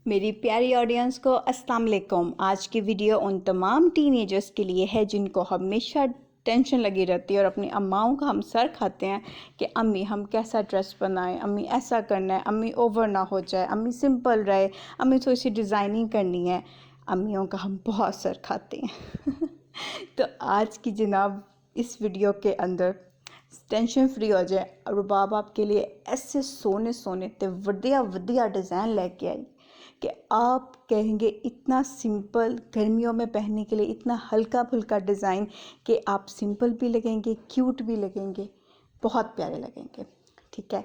मेरी प्यारी ऑडियंस को अस्सलाम वालेकुम। आज की वीडियो उन तमाम टीनेजर्स के लिए है जिनको हमेशा टेंशन लगी रहती है और अपनी अम्माओं का हम सर खाते हैं कि अम्मी हम कैसा ड्रेस बनाएं, अम्मी ऐसा करना है, अम्मी ओवर ना हो जाए, अम्मी सिंपल रहे, अम्मी थोड़ी सी डिज़ाइनिंग करनी है। अम्मियों का हम बहुत सर खाते हैं तो आज की जनाब इस वीडियो के अंदर टेंशन फ्री हो जाए और रुबाब आपके लिए ऐसे सोने सोने ते वधिया वधिया डिज़ाइन लेके आई कि आप कहेंगे इतना सिंपल, गर्मियों में पहनने के लिए इतना हल्का फुल्का डिज़ाइन कि आप सिंपल भी लगेंगे, क्यूट भी लगेंगे, बहुत प्यारे लगेंगे। ठीक है,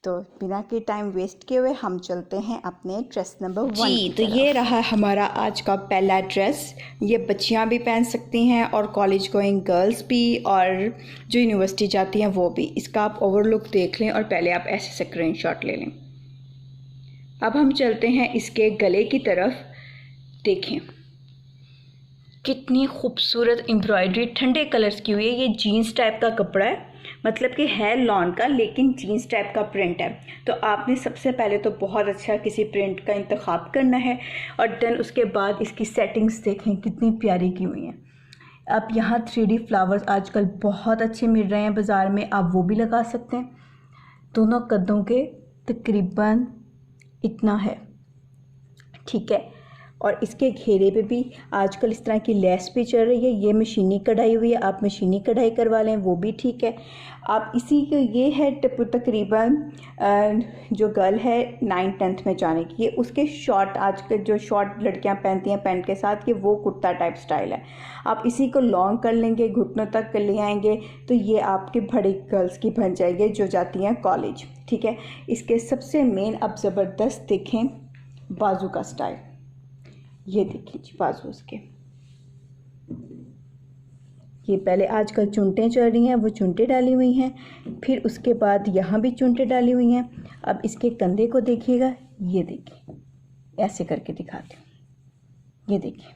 तो बिना के टाइम वेस्ट किए हुए हम चलते हैं अपने ड्रेस नंबर 1 की तरफ। तो ये रहा हमारा आज का पहला ड्रेस। ये बच्चियां भी पहन सकती हैं और कॉलेज गोइंग गर्ल्स भी, और जो यूनिवर्सिटी जाती हैं वो भी। इसका आप ओवरलुक देख लें और पहले आप ऐसे स्क्रीनशॉट ले लें। अब हम चलते हैं इसके गले की तरफ। देखें कितनी खूबसूरत एम्ब्रॉयडरी ठंडे कलर्स की हुई है। ये जीन्स टाइप का कपड़ा है, मतलब कि है लॉन का लेकिन जीन्स टाइप का प्रिंट है। तो आपने सबसे पहले तो बहुत अच्छा किसी प्रिंट का इंतखाब करना है और देन उसके बाद इसकी सेटिंग्स देखें कितनी प्यारी की हुई हैं। अब यहाँ 3D फ्लावर्स आजकल बहुत अच्छे मिल रहे हैं बाज़ार में, आप वो भी लगा सकते हैं। दोनों कदों के तकरीबन इतना है, ठीक है। और इसके घेरे पे भी आजकल इस तरह की लेस भी चल रही है। ये मशीनी कढ़ाई हुई है, आप मशीनी कढ़ाई करवा लें वो भी ठीक है। आप इसी के ये है तकरीबन जो गर्ल है 9th-10th में जाने की, ये उसके शॉर्ट, आजकल जो शॉर्ट लड़कियां पहनती हैं पैंट के साथ, ये वो कुर्ता टाइप स्टाइल है। आप इसी को लॉन्ग कर लेंगे, घुटनों तक ले आएंगे तो ये आपके बड़ी गर्ल्स की बन जाएगी जो जाती हैं कॉलेज। ठीक है, इसके सबसे मेन अब ज़बरदस्त देखें बाजू का स्टाइल। ये देखिए जी बाजू उसके, ये पहले आजकल चुनटें चल रही हैं वो चुनटें डाली हुई हैं, फिर उसके बाद यहाँ भी चुनटें डाली हुई हैं। अब इसके कंधे को देखिएगा, ये देखिए ऐसे करके दिखाती हूँ, ये देखिए,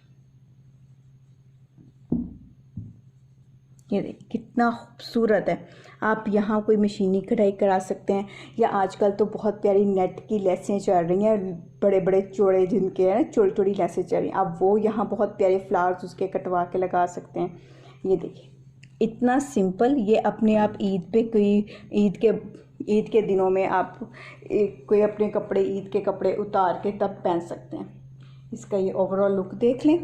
ये देखिए कितना खूबसूरत है। आप यहाँ कोई मशीनी कढ़ाई करा सकते हैं, या आजकल तो बहुत प्यारी नेट की लेसें चल रही हैं, बड़े बड़े चौड़े जिनके हैं चौड़ी चौड़ी लेसें चल रही हैं, आप वो यहाँ बहुत प्यारे फ्लावर्स उसके कटवा के लगा सकते हैं। ये देखिए इतना सिंपल, ये अपने आप ईद पे कोई ईद के दिनों में आप कोई अपने कपड़े, ईद के कपड़े उतार के तब पहन सकते हैं। इसका ये ओवरऑल लुक देख लें।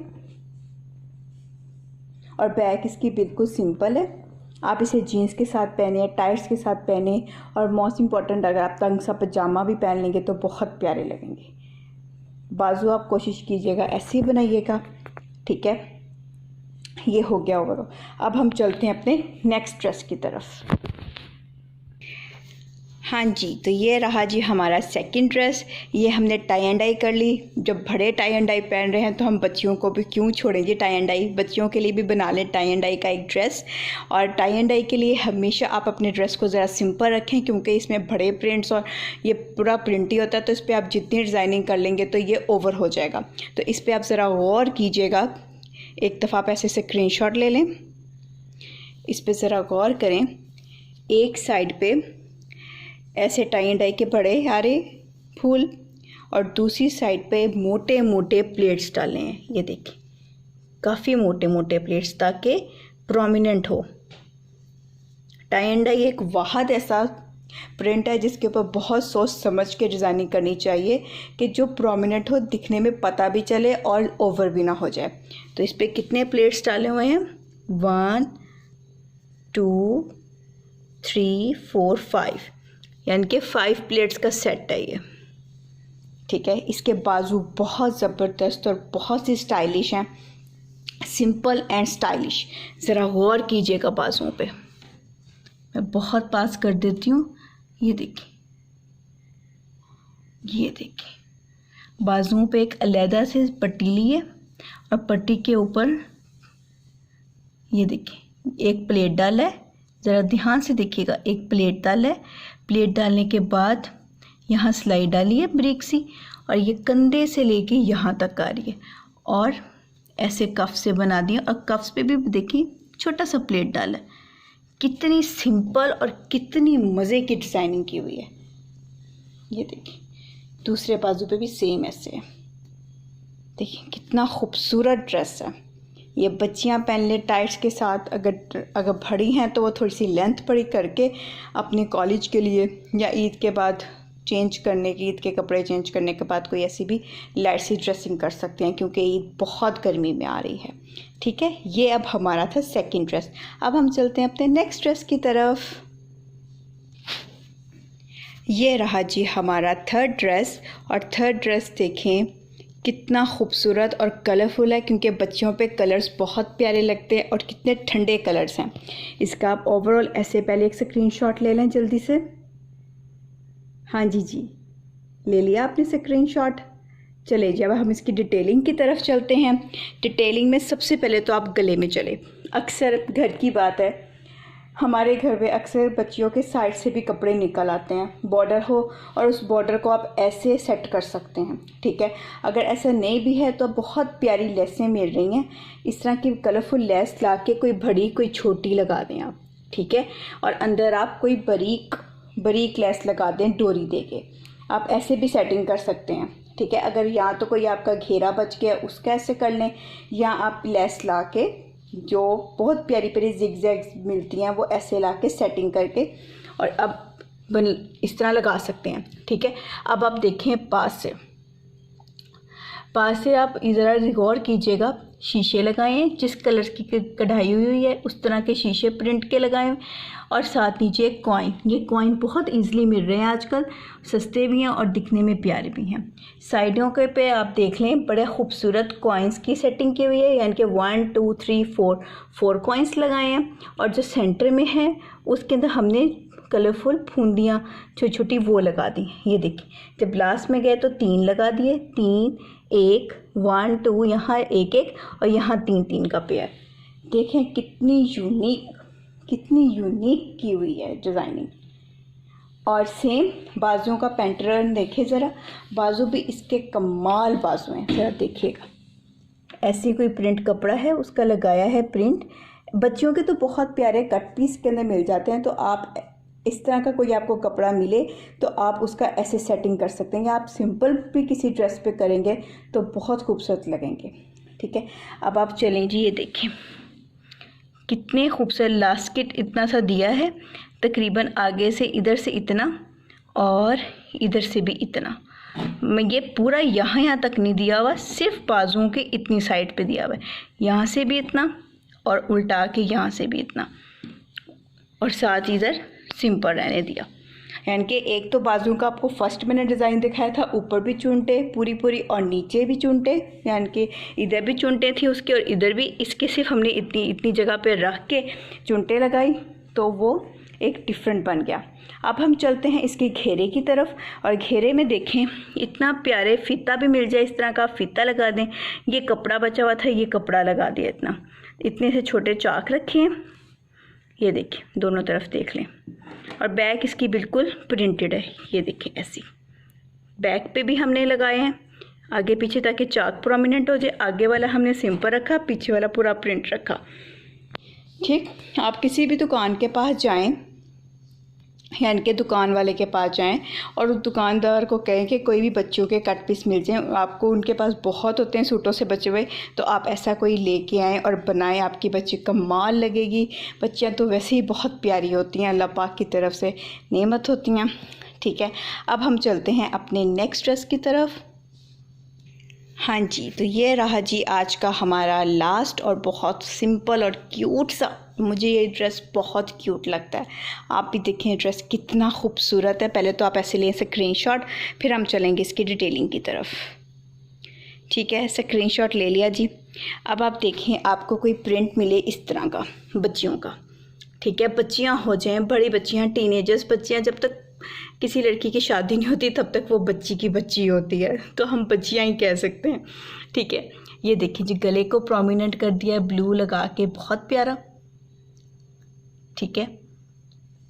और बैक इसकी बिल्कुल सिंपल है, आप इसे जीन्स के साथ पहने, टाइट्स के साथ पहने, और मोस्ट इम्पॉर्टेंट अगर आप तंग सा पजामा भी पहन लेंगे तो बहुत प्यारे लगेंगे। बाजू आप कोशिश कीजिएगा ऐसे ही बनाइएगा। ठीक है, ये हो गया ओवरऑल। अब हम चलते हैं अपने नेक्स्ट ड्रेस की तरफ। हाँ जी, तो ये रहा जी हमारा सेकंड ड्रेस। ये हमने टाई एंड डाई कर ली। जब बड़े टाई एंड डाई पहन रहे हैं तो हम बच्चियों को भी क्यों छोड़ेंगे टाई एंड डाई, बच्चियों के लिए भी बना लें टाई एंड डाई का एक ड्रेस। और टाई एंड डाई के लिए हमेशा आप अपने ड्रेस को ज़रा सिंपल रखें, क्योंकि इसमें बड़े प्रिंट्स और ये पूरा प्रिंट ही होता है, तो इस पर आप जितनी डिज़ाइनिंग कर लेंगे तो ये ओवर हो जाएगा। तो इस पर आप ज़रा गौर कीजिएगा। एक दफ़ा आप ऐसे स्क्रीनशॉट ले लें, इस पर ज़रा गौर करें। एक साइड पे ऐसे टाई एंड डाई के बड़े यारे फूल और दूसरी साइड पे मोटे मोटे प्लेट्स डाले हैं। ये देखिए काफ़ी मोटे मोटे प्लेट्स ताकि प्रोमिनेंट हो। टाई एंड डाई एक वाहद ऐसा प्रिंट है जिसके ऊपर बहुत सोच समझ के डिज़ाइनिंग करनी चाहिए कि जो प्रोमिनेंट हो, दिखने में पता भी चले और ओवर भी ना हो जाए। तो इस पर कितने प्लेट्स डाले हुए हैं? 1 2 3 4 5, यानी कि 5 प्लेट्स का सेट है ये। ठीक है, इसके बाजू बहुत ज़बरदस्त और बहुत ही स्टाइलिश हैं, सिंपल एंड स्टाइलिश। ज़रा गौर कीजिएगा बाजुओं पे, मैं बहुत पास कर देती हूँ। ये देखिए, ये देखिए बाजुओं पे एक अलहदा से पट्टी ली है और पट्टी के ऊपर ये देखिए एक प्लेट डाला है। ज़रा ध्यान से देखिएगा, एक प्लेट डाला है। प्लेट डालने के बाद यहाँ सिलाई डाली है ब्रिक सी, और ये कंधे से लेके यहाँ तक आ रही है, और ऐसे कफ से बना दिया, और कफ्स पे भी देखिए छोटा सा प्लेट डाला है। कितनी सिंपल और कितनी मज़े की डिज़ाइनिंग की हुई है। ये देखिए दूसरे बाजू पे भी सेम ऐसे है। देखिए कितना खूबसूरत ड्रेस है। ये बच्चियां पहन ले टाइट्स के साथ, अगर बड़ी हैं तो वो थोड़ी सी लेंथ बड़ी करके अपने कॉलेज के लिए या ईद के बाद चेंज करने की, ईद के कपड़े चेंज करने के बाद कोई ऐसी भी लाइट सी ड्रेसिंग कर सकते हैं, क्योंकि ईद बहुत गर्मी में आ रही है। ठीक है, ये अब हमारा था सेकंड ड्रेस। अब हम चलते हैं अपने नेक्स्ट ड्रेस की तरफ। ये रहा जी हमारा थर्ड ड्रेस। और थर्ड ड्रेस देखें कितना खूबसूरत और कलरफुल है, क्योंकि बच्चियों पे कलर्स बहुत प्यारे लगते हैं और कितने ठंडे कलर्स हैं। इसका आप ओवरऑल ऐसे पहले एक स्क्रीनशॉट ले लें जल्दी से। हाँ जी, ले लिया आपने स्क्रीनशॉट। चले जी अब हम इसकी डिटेलिंग की तरफ चलते हैं। डिटेलिंग में सबसे पहले तो आप गले में चले। अक्सर घर की बात है, हमारे घर में अक्सर बच्चियों के साइड से भी कपड़े निकल आते हैं, बॉर्डर हो और उस बॉर्डर को आप ऐसे सेट कर सकते हैं। ठीक है, अगर ऐसा नहीं भी है तो बहुत प्यारी लेसें मिल रही हैं, इस तरह की कलरफुल लेस ला के कोई बड़ी कोई छोटी लगा दें आप। ठीक है, और अंदर आप कोई बारीक लेस लगा दें डोरी दे के, आप ऐसे भी सेटिंग कर सकते हैं। ठीक है, अगर या तो कोई आपका घेरा बच गया उसका ऐसे कर लें, या आप लेस ला के जो बहुत प्यारी प्यारी जिगजैग्स मिलती हैं वो ऐसे ला के सेटिंग करके और अब इस तरह लगा सकते हैं। ठीक है, अब आप देखें पास से आप ज़रा गौर कीजिएगा, शीशे लगाएं, जिस कलर की कढ़ाई हुई है उस तरह के शीशे प्रिंट के लगाएं, और साथ नीचे कॉइन। ये कॉइन बहुत इजीली मिल रहे हैं आजकल, सस्ते भी हैं और दिखने में प्यारे भी हैं। साइडों के पे आप देख लें बड़े खूबसूरत कॉइन्स की सेटिंग की हुई है, यानी कि 1 2 3 4 कॉइन्स लगाए हैं। और जो सेंटर में है उसके अंदर हमने कलरफुल फूंदियाँ छोटी छोटी वो लगा दी। ये देखिए, जब लास्ट में गए तो 3 लगा दिए, 3 1 1 2, यहाँ 1 1 और यहाँ 3 3 का पेयर। देखें कितनी यूनिक की हुई है डिज़ाइनिंग। और सेम बाजुओं का पैटर्न देखें ज़रा, बाजू भी इसके कमाल बाजू हैं, ज़रा देखिएगा। ऐसी कोई प्रिंट कपड़ा है उसका लगाया है प्रिंट। बच्चियों के तो बहुत प्यारे कट पीस के अंदर मिल जाते हैं, तो आप इस तरह का कोई आपको कपड़ा मिले तो आप उसका ऐसे सेटिंग कर सकते हैं, या आप सिंपल भी किसी ड्रेस पे करेंगे तो बहुत खूबसूरत लगेंगे। ठीक है, अब आप चलें जी, ये देखें कितने खूबसूरत लास्किट इतना सा दिया है, तकरीबन आगे से इधर से इतना और इधर से भी इतना। मैं ये पूरा यहाँ तक नहीं दिया हुआ, सिर्फ बाजुओं के इतनी साइड पे दिया हुआ है, यहाँ से भी इतना और उल्टा के यहाँ से भी इतना, और साथ इधर सिंपल रहने दिया। यानी कि एक तो बाजू का आपको फर्स्ट मैंने डिज़ाइन दिखाया था, ऊपर भी चुनटे पूरी और नीचे भी चुनटे, यानी कि इधर भी चुनटे थी उसके और इधर भी, इसके सिर्फ हमने इतनी जगह पे रख के चुनटे लगाई तो वो एक डिफरेंट बन गया। अब हम चलते हैं इसके घेरे की तरफ, और घेरे में देखें इतना प्यारे फीता भी मिल जाए, इस तरह का फीता लगा दें। ये कपड़ा बचा हुआ था, ये कपड़ा लगा दिया, इतने से छोटे चाक रखे हैं, ये देखें दोनों तरफ देख लें। और बैक इसकी बिल्कुल प्रिंटेड है, ये देखें ऐसी बैक पे भी हमने लगाए हैं आगे पीछे, ताकि चाक प्रोमिनेंट हो जाए। आगे वाला हमने सिंपल रखा, पीछे वाला पूरा प्रिंट रखा। ठीक, आप किसी भी दुकान के पास जाएं, यानी कि दुकान वाले के पास जाएं और उस दुकानदार को कहें कि कोई भी बच्चों के कट पीस मिल जाएं, आपको उनके पास बहुत होते हैं सूटों से बचे हुए, तो आप ऐसा कोई लेके आएँ और बनाएं, आपकी बच्ची कमाल लगेगी। बच्चियां तो वैसे ही बहुत प्यारी होती हैं, अल्लाह पाक की तरफ से नेमत होती हैं। ठीक है, अब हम चलते हैं अपने नेक्स्ट ड्रेस की तरफ। हाँ जी, तो ये रहा जी आज का हमारा लास्ट और बहुत सिंपल और क्यूट सा, मुझे ये ड्रेस बहुत क्यूट लगता है। आप भी देखें ड्रेस कितना खूबसूरत है। पहले तो आप ऐसे लें स्क्रीनशॉट, फिर हम चलेंगे इसकी डिटेलिंग की तरफ। ठीक है, स्क्रीनशॉट ले लिया जी। अब आप देखें आपको कोई प्रिंट मिले इस तरह का बच्चियों का। ठीक है, बच्चियाँ हो जाएं, बड़ी बच्चियाँ, टीनेजर्स बच्चियाँ, जब तक किसी लड़की की शादी नहीं होती तब तक वो बच्ची की बच्ची होती है, तो हम बच्चियाँ ही कह सकते हैं। ठीक है, ये देखिए जी गले को प्रोमिनेंट कर दिया है ब्लू लगा के, बहुत प्यारा। ठीक है,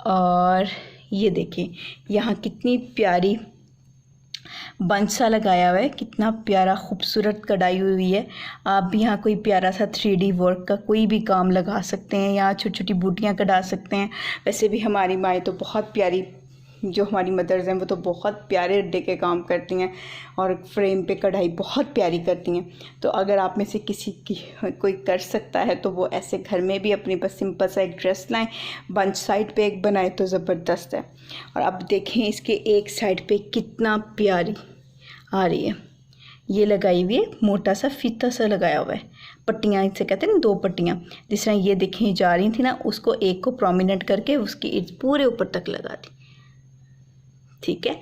और ये देखें यहाँ कितनी प्यारी बंच सा लगाया हुआ है, कितना प्यारा खूबसूरत कढ़ाई हुई है। आप भी यहाँ कोई प्यारा सा 3D वर्क का कोई भी काम लगा सकते हैं, यहाँ छोटी छोटी बूटियाँ कढ़ा सकते हैं। वैसे भी हमारी माएँ तो बहुत प्यारी जो हमारी मदर्स हैं वो तो बहुत प्यारे अड्डे के काम करती हैं और फ्रेम पे कढ़ाई बहुत प्यारी करती हैं। तो अगर आप में से किसी की कोई कर सकता है तो वो ऐसे घर में भी अपनी बस सिंपल सा एक ड्रेस लाएं, बंच साइड पे एक बनाए तो ज़बरदस्त है। और अब देखें इसके एक साइड पे कितना प्यारी आ रही है। ये लगाई हुई है, मोटा सा फीता सा लगाया हुआ है, पट्टियाँ इसे कहते हैं ना, 2 पट्टियाँ। जिस तरह ये देखें जा रही थी ना, उसको एक को प्रोमिनेंट करके उसकी पूरे ऊपर तक लगा दी, ठीक है।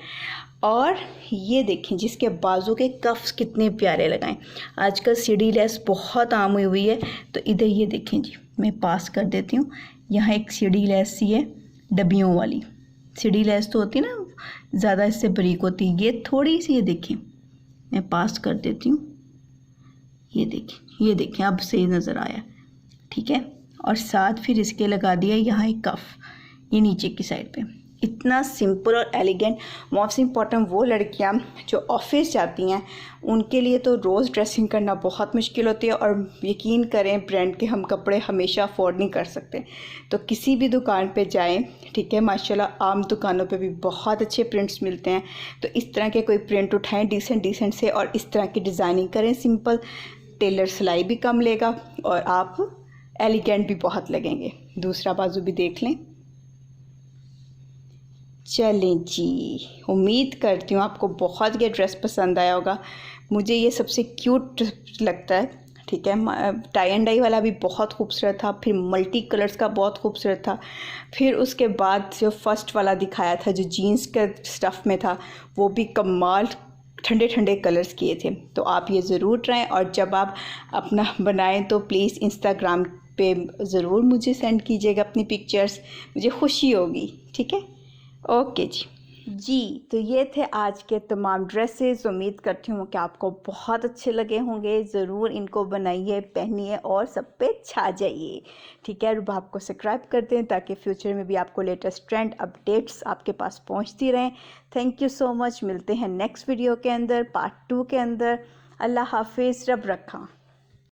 और ये देखें जिसके बाजू के कफ्स कितने प्यारे लगाएं। आजकल सीढ़ी लेस बहुत आम हुई हुई है, तो इधर ये देखें जी, मैं पास कर देती हूँ। यहाँ एक सीढ़ी लेस सी है, डब्बियों वाली सीढ़ी लेस तो होती है ना, ज़्यादा इससे बारीक होती है, ये थोड़ी सी, ये देखें मैं पास कर देती हूँ। ये देखें अब सही नज़र आया, ठीक है। और साथ फिर इसके लगा दिया यहाँ एक कफ, ये नीचे की साइड पे। इतना सिंपल और एलिगेंट। मोस्ट इम्पॉर्टेंट वो लड़कियाँ जो ऑफिस जाती हैं उनके लिए तो रोज़ ड्रेसिंग करना बहुत मुश्किल होती है, और यकीन करें ब्रांड के हम कपड़े हमेशा अफोर्ड नहीं कर सकते। तो किसी भी दुकान पे जाएं, ठीक है, माशाल्लाह आम दुकानों पे भी बहुत अच्छे प्रिंट्स मिलते हैं। तो इस तरह के कोई प्रिंट उठाएं डिसेंट से, और इस तरह की डिज़ाइनिंग करें सिंपल। टेलर सिलाई भी कम लेगा और आप एलिगेंट भी बहुत लगेंगे। दूसरा बाजू भी देख लें। चलें जी, उम्मीद करती हूँ आपको बहुत ये ड्रेस पसंद आया होगा। मुझे ये सबसे क्यूट लगता है, ठीक है। टाई एंड डाई वाला भी बहुत खूबसूरत था, फिर मल्टी कलर्स का बहुत खूबसूरत था, फिर उसके बाद जो फर्स्ट वाला दिखाया था जो जीन्स का स्टफ़ में था वो भी कमाल ठंडे ठंडे कलर्स किए थे। तो आप ये ज़रूर ट्राएं, और जब आप अपना बनाएं तो प्लीज़ इंस्टाग्राम पे ज़रूर मुझे सेंड कीजिएगा अपनी पिक्चर्स, मुझे खुशी होगी, ठीक है। ओके जी, तो ये थे आज के तमाम ड्रेसेस। उम्मीद करती हूँ कि आपको बहुत अच्छे लगे होंगे। ज़रूर इनको बनाइए, पहनिए और सब पे छा जाइए, ठीक है। रुबाब को सब्सक्राइब कर दें ताकि फ्यूचर में भी आपको लेटेस्ट ट्रेंड अपडेट्स आपके पास पहुँचती रहें। Thank you so much. मिलते हैं नेक्स्ट वीडियो के अंदर, पार्ट 2 के अंदर। अल्लाह हाफिज़, रब रखा।